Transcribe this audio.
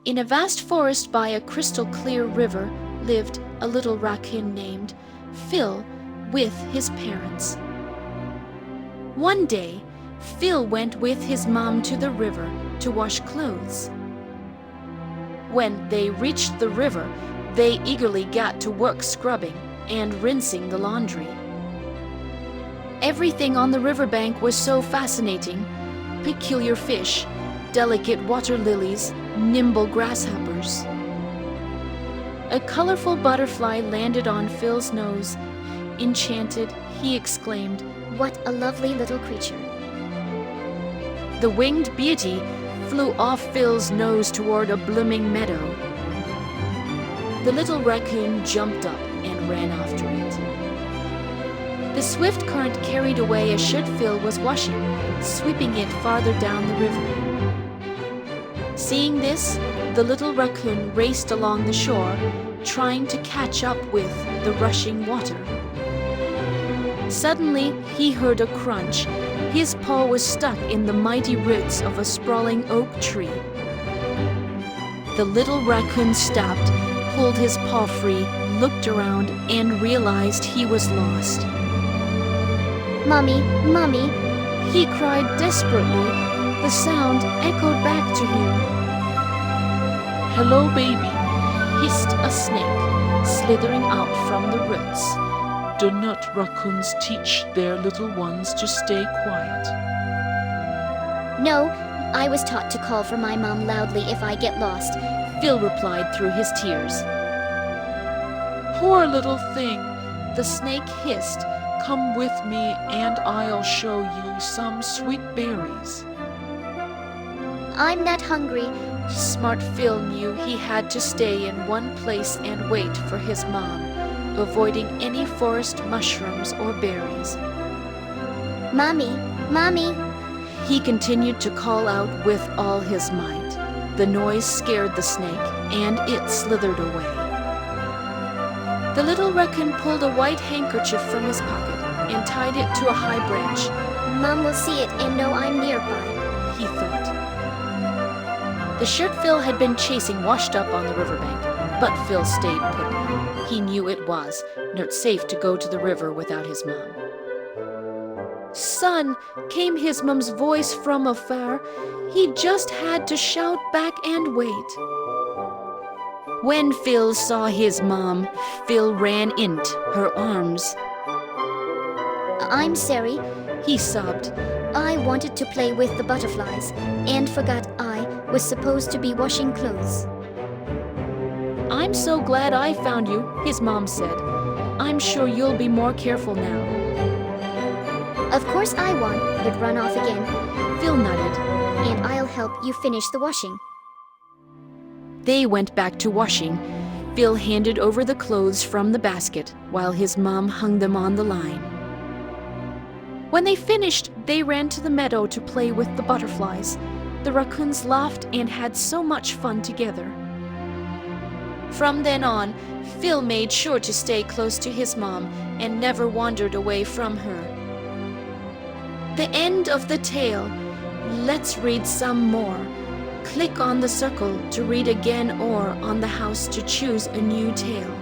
In a vast forest by a crystal-clear river lived a little raccoon named Phil with his parents. One day, Phil went with his mom to the river to wash clothes. When they reached the river, they eagerly got to work scrubbing and rinsing the laundry. Everything on the riverbank was so fascinating: peculiar fish, delicate water lilies, nimble grasshoppers. A colorful butterfly landed on Phil's nose. Enchanted, he exclaimed, "What a lovely little creature." The winged beauty flew off Phil's nose toward a blooming meadow. The little raccoon jumped up and ran after it. The swift current carried away a shirt Phil was washing, sweeping it farther down the river. Seeing this, the little raccoon raced along the shore, trying to catch up with the rushing water. Suddenly, he heard a crunch. His paw was stuck in the mighty roots of a sprawling oak tree. The little raccoon stopped, pulled his paw free, looked around, and realized he was lost. "Mommy, Mommy!" He cried desperately. The sound echoed back to him. "Hello, baby," hissed a snake, slithering out from the roots. Do not raccoons teach their little ones to stay quiet? "No, I was taught to call for my mom loudly if I get lost," Phil replied through his tears. Poor little thing, the snake hissed. Come with me and I'll show you some sweet berries. "I'm not hungry." Smart Phil knew he had to stay in one place and wait for his mom, avoiding any forest mushrooms or berries. "Mommy, Mommy!" He continued to call out with all his might. The noise scared the snake, and it slithered away. The little raccoon pulled a white handkerchief from his pocket and tied it to a high branch. "Mom will see it and know I'm nearby," he thought. The shirt Phil had been chasing washed up on the riverbank, but Phil stayed put. He knew it was not safe to go to the river without his mom. "Son," came his mom's voice from afar. He just had to shout back and wait. When Phil saw his mom, Phil ran into her arms. "I'm sorry," he sobbed. "I wanted to play with the butterflies and forgot I was supposed to be washing clothes." "I'm so glad I found you," his mom said. "I'm sure you'll be more careful now." "Of course I won't, but run off again, Phil nodded. and I'll help you finish the washing." They went back to washing. Phil handed over the clothes from the basket while his mom hung them on the line. When they finished, they ran to the meadow to play with the butterflies. The raccoons laughed and had so much fun together. From then on, Phil made sure to stay close to his mom and never wandered away from her. The end of the tale. Let's read some more. Click on the circle to read again or on the house to choose a new tale.